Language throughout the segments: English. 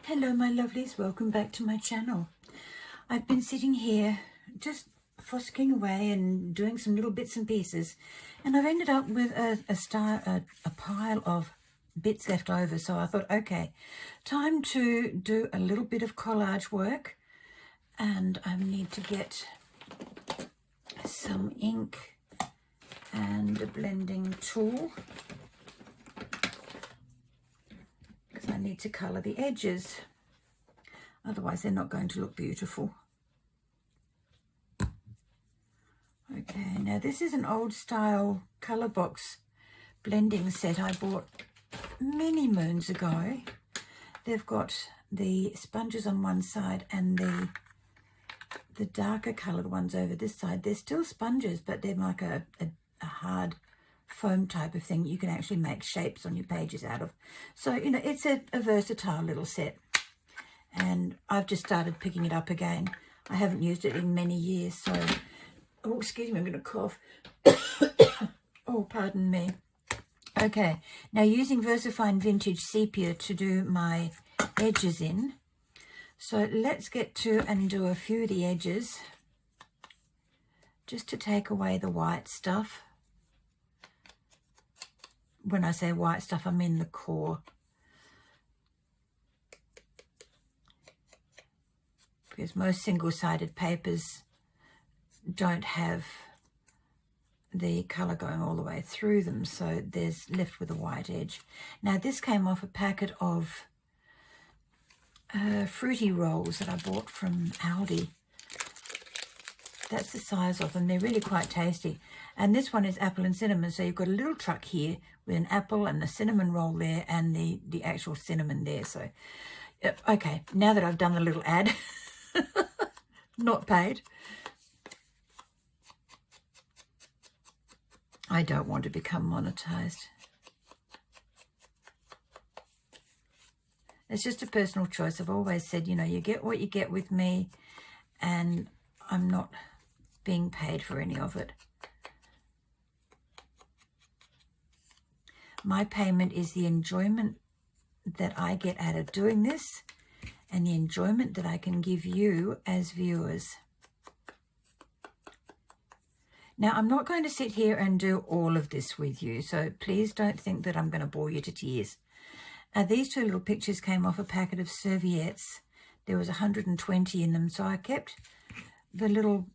Hello my lovelies, welcome back to my channel. I've been sitting here just frolicking away and doing some little bits and pieces, and I've ended up with a pile of bits left over. So I thought, okay, time to do a little bit of collage work, and I need to get some ink and a blending tool because I need to colour the edges. Otherwise, they're not going to look beautiful. Okay, now this is an old style colour box blending set I bought many moons ago. They've got the sponges on one side and the darker coloured ones over this side. They're still sponges, but they're like a hard foam type of thing you can actually make shapes on your pages out of. So, you know, it's a versatile little set. And I've just started picking it up again. I haven't used it in many years, so... Oh, excuse me, I'm going to cough. Oh, pardon me. Okay, now using VersaFine Vintage Sepia to do my edges in. So let's get to and do a few of the edges, just to take away the white stuff. When I say white stuff, I mean the core. Because most single-sided papers don't have the colour going all the way through them, so there's left with a white edge. Now this came off a packet of fruity rolls that I bought from Aldi. That's the size of them. They're really quite tasty. And this one is apple and cinnamon, so you've got a little truck here with an apple and the cinnamon roll there and the actual cinnamon there. So okay, now that I've done the little ad, not paid. I don't want to become monetized. It's just a personal choice. I've always said, you know, you get what you get with me, and I'm not being paid for any of it. My payment is the enjoyment that I get out of doing this and the enjoyment that I can give you as viewers. Now, I'm not going to sit here and do all of this with you, so please don't think that I'm going to bore you to tears. These two little pictures came off a packet of serviettes. There was 120 in them, so I kept the little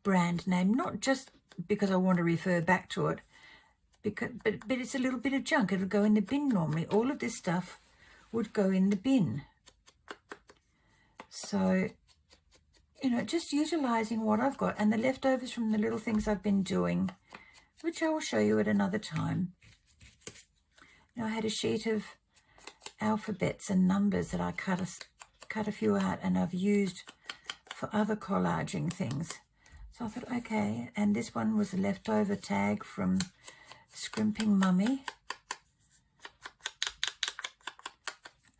brand name, not just because I want to refer back to it, but it's a little bit of junk. It'll go in the bin normally. All of this stuff would go in the bin. So... you know, just utilising what I've got and the leftovers from the little things I've been doing, which I will show you at another time. Now, I had a sheet of alphabets and numbers that I cut a few out and I've used for other collaging things. So I thought, okay, and this one was a leftover tag from Scrimping Mummy.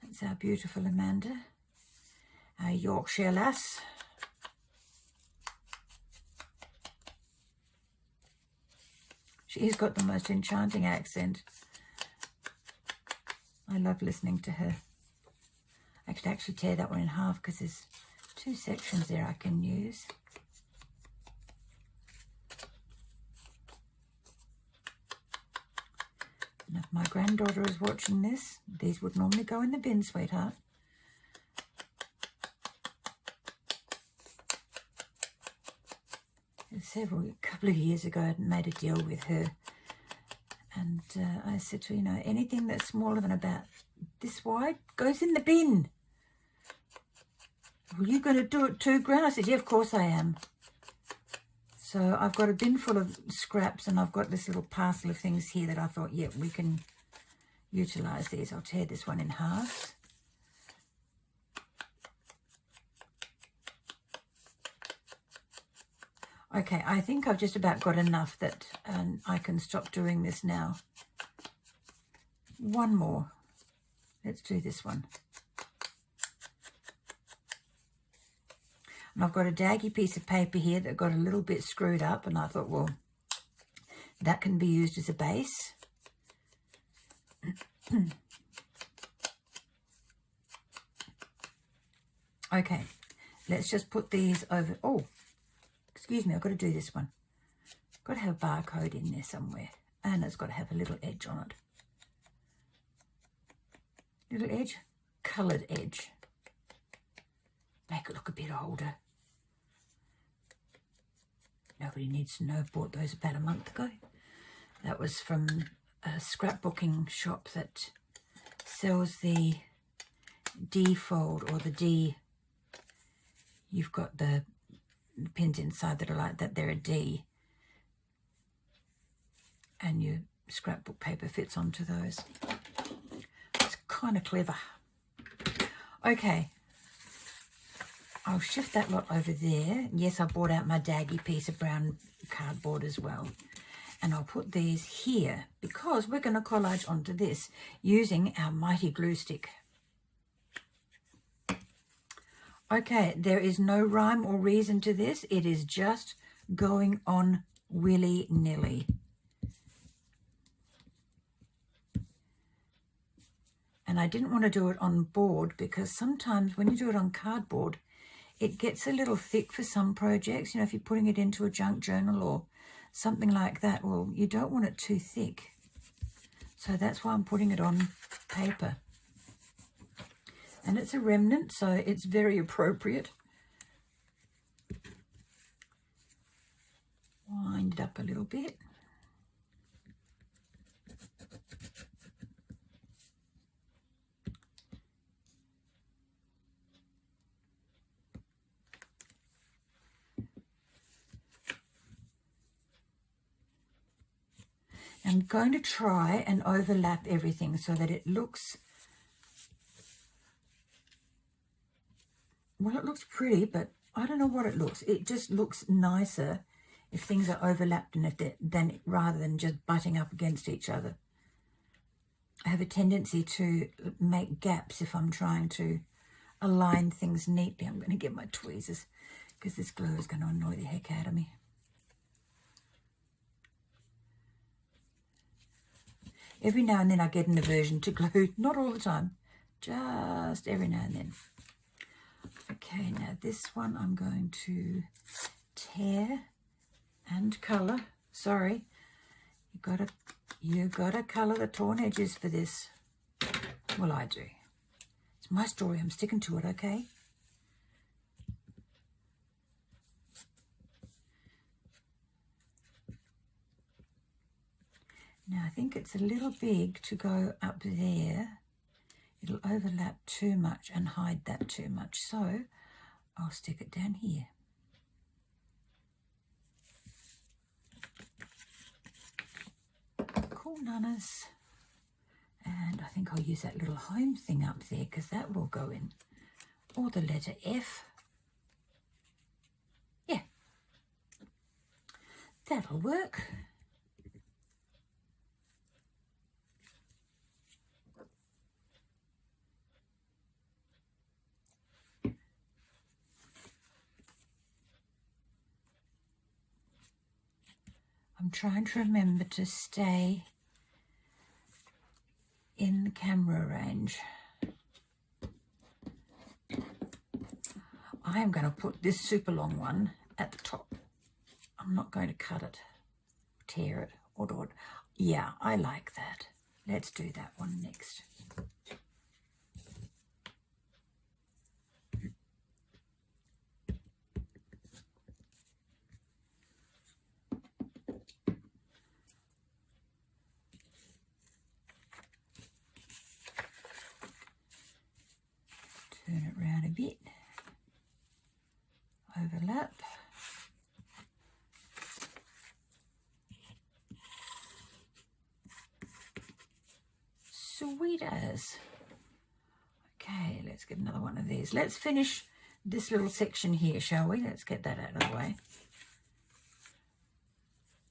That's our beautiful Amanda, our Yorkshire lass. She's got the most enchanting accent. I love listening to her. I could actually tear that one in half because there's two sections there I can use. And if my granddaughter is watching this, these would normally go in the bin, sweetheart. A couple of years ago, I made a deal with her, and I said to her, you know, anything that's smaller than about this wide goes in the bin. Well, you going to do it too, Gran? I said, yeah, of course I am. So I've got a bin full of scraps, and I've got this little parcel of things here that I thought, yeah, we can utilise these. I'll tear this one in half. Okay, I think I've just about got enough that I can stop doing this now. One more. Let's do this one. And I've got a daggy piece of paper here that got a little bit screwed up, and I thought, well, that can be used as a base. Okay, let's just put these over. Oh, excuse me, I've got to do this one. Got to have a barcode in there somewhere, and it's got to have a little edge on it. Little edge, coloured edge. Make it look a bit older. Nobody needs to know. I bought those about a month ago. That was from a scrapbooking shop that sells the D fold, or the D. You've got the pins inside that are like that. They're a D. And your scrapbook paper fits onto those. It's kind of clever. Okay. I'll shift that lot over there. Yes, I bought out my daggy piece of brown cardboard as well. And I'll put these here because we're going to collage onto this using our mighty glue stick. Okay, there is no rhyme or reason to this. It is just going on willy-nilly. And I didn't want to do it on board because sometimes when you do it on cardboard, it gets a little thick for some projects. You know, if you're putting it into a junk journal or something like that, well, you don't want it too thick. So that's why I'm putting it on paper. And it's a remnant, so it's very appropriate. Wind it up a little bit. I'm going to try and overlap everything so that it looks, well, it looks pretty, but I don't know what it looks. It just looks nicer if things are overlapped and rather than just butting up against each other. I have a tendency to make gaps if I'm trying to align things neatly. I'm going to get my tweezers because this glue is going to annoy the heck out of me. Every now and then I get an aversion to glue, not all the time, just every now and then. Okay, now this one I'm going to tear and colour. Sorry, you gotta colour the torn edges for this. Well, I do. It's my story. I'm sticking to it. Okay. Now I think it's a little big to go up there. It'll overlap too much and hide that too much. So I'll stick it down here. Cool nunners. And I think I'll use that little home thing up there because that will go in. Or the letter F. Yeah. That'll work. I'm trying to remember to stay in the camera range. I am going to put this super long one at the top. I'm not going to cut it, tear it, or do it. Yeah, I like that. Let's do that one next. Turn it round a bit, overlap. Sweet as. Okay, let's get another one of these. Let's finish this little section here, shall we? Let's get that out of the way.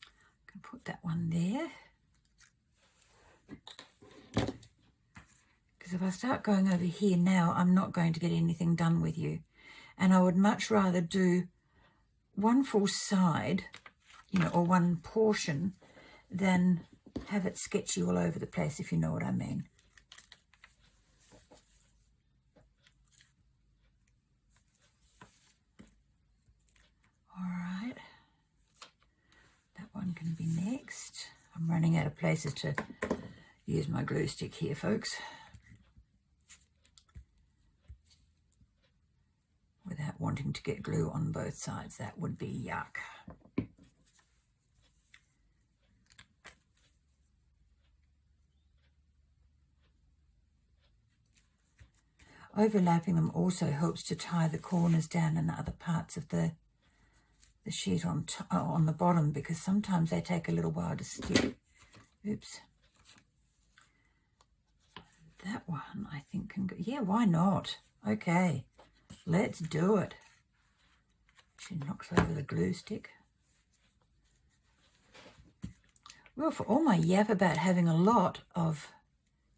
I can put that one there. If I start going over here now, I'm not going to get anything done with you. And I would much rather do one full side, you know, or one portion, than have it sketchy all over the place, if you know what I mean. running out of places to use my glue stick here, folks. Without wanting to get glue on both sides, that would be yuck. Overlapping them also helps to tie the corners down and other parts of the sheet on the bottom, because sometimes they take a little while to stick. Oops. That one I think can go. Yeah, why not? Okay, let's do it. She knocks over the glue stick. Well, for all my yap about having a lot of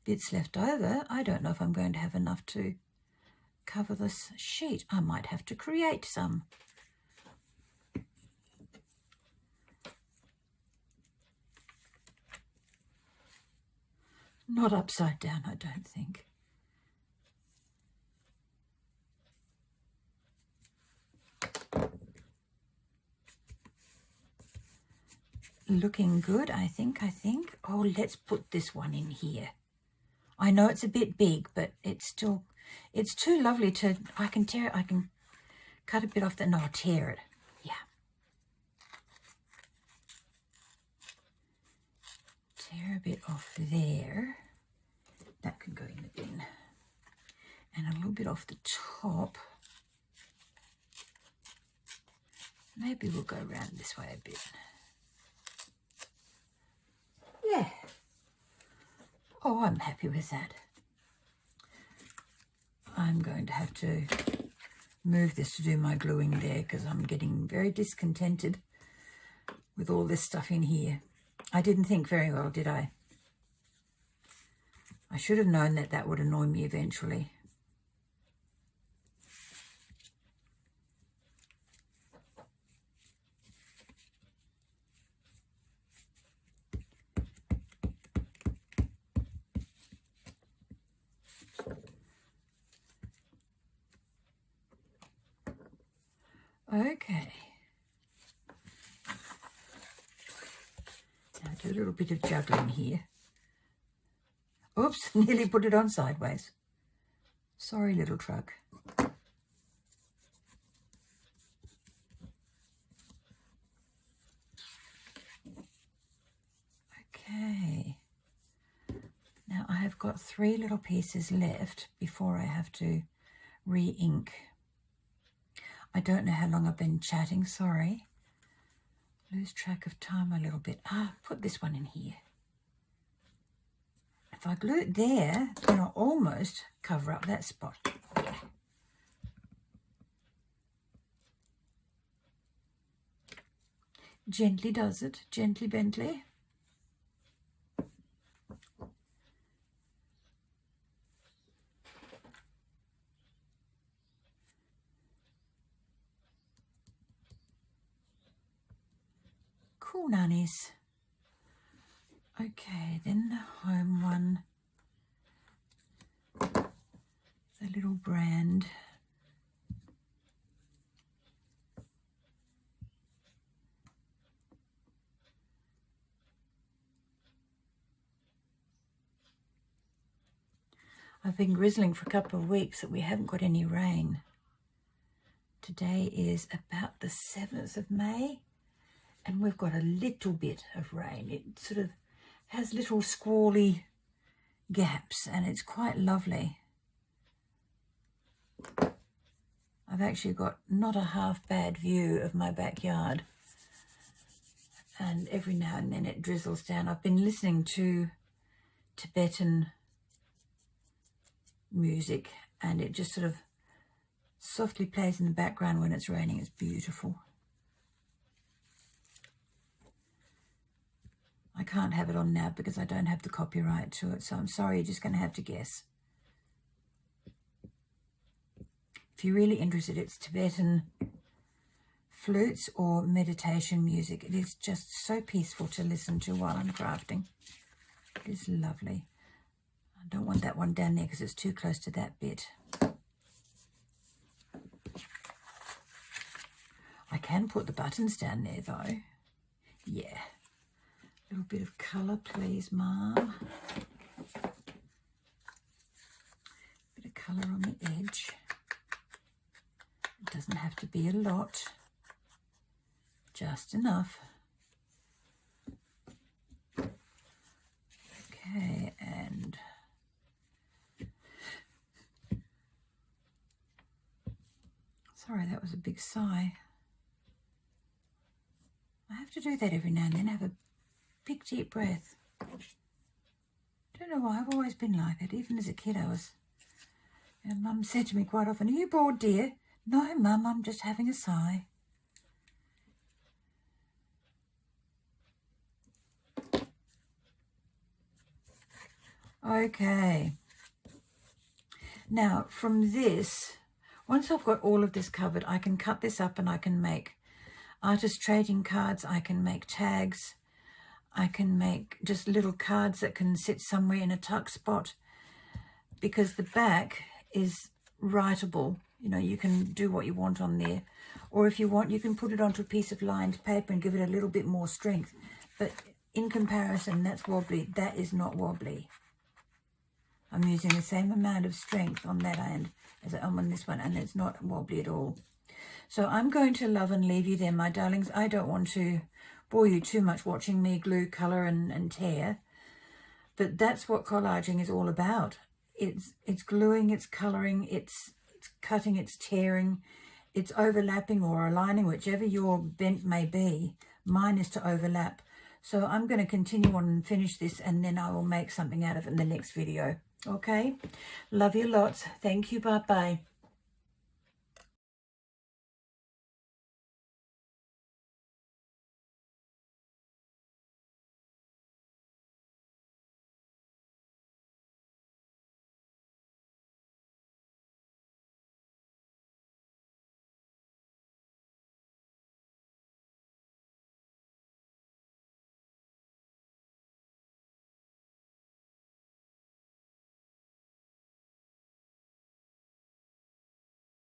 bits left over, I don't know if I'm going to have enough to cover this sheet. I might have to create some. Not upside down, I don't think. Looking good, I think. Oh, let's put this one in here. I know it's a bit big, but it's too lovely to, I can cut a bit off no, I'll tear it. Yeah. Tear a bit off there. That can go in the bin. And a little bit off the top. Maybe we'll go around this way a bit. Yeah. Oh, I'm happy with that. I'm going to have to move this to do my gluing there, because I'm getting very discontented with all this stuff in here. I didn't think very well, did I? I should have known that that would annoy me eventually. Okay. Now do a little bit of juggling here. Oops, nearly put it on sideways. Sorry, little truck. Okay. Now I have got 3 little pieces left before I have to re-ink. I don't know how long I've been chatting, sorry. Lose track of time a little bit. Put this one in here. If I glue it there, then I'll almost cover up that spot. Yeah. Gently does it, gently Bentley. Cool, nannies. Okay, then the home one. The little brand. I've been grizzling for a couple of weeks that we haven't got any rain. Today is about the 7th of May. And we've got a little bit of rain. It sort of has little squally gaps, and it's quite lovely. I've actually got not a half bad view of my backyard. And every now and then it drizzles down. I've been listening to Tibetan music, and it just sort of softly plays in the background when it's raining. It's beautiful. I can't have it on now because I don't have the copyright to it, so I'm sorry, you're just going to have to guess. If you're really interested, it's Tibetan flutes or meditation music. It is just so peaceful to listen to while I'm crafting. It is lovely. I don't want that one down there because it's too close to that bit. I can put the buttons down there though. Yeah. little bit of colour, please, Mum. Bit of colour on the edge. It doesn't have to be a lot, just enough. Okay, and sorry, that was a big sigh. I have to do that every now and then, have a big deep breath. Don't know why, I've always been like it. Even as a kid I was, and Mum said to me quite often, "Are you bored, dear?" "No, Mum, I'm just having a sigh." Okay. Now from this, once I've got all of this covered, I can cut this up and I can make artist trading cards, I can make tags, I can make just little cards that can sit somewhere in a tuck spot, because the back is writable. You know, you can do what you want on there. Or if you want, you can put it onto a piece of lined paper and give it a little bit more strength. But in comparison, that's wobbly. That is not wobbly. I'm using the same amount of strength on that end as I am on this one, and it's not wobbly at all. So I'm going to love and leave you there, my darlings. I don't want to bore you too much watching me glue, colour and tear. But that's what collaging is all about. It's gluing, it's colouring, it's cutting, it's tearing, it's overlapping or aligning, whichever your bent may be. Mine is to overlap. So I'm going to continue on and finish this, and then I will make something out of it in the next video. Okay? Love you lots. Thank you. Bye-bye.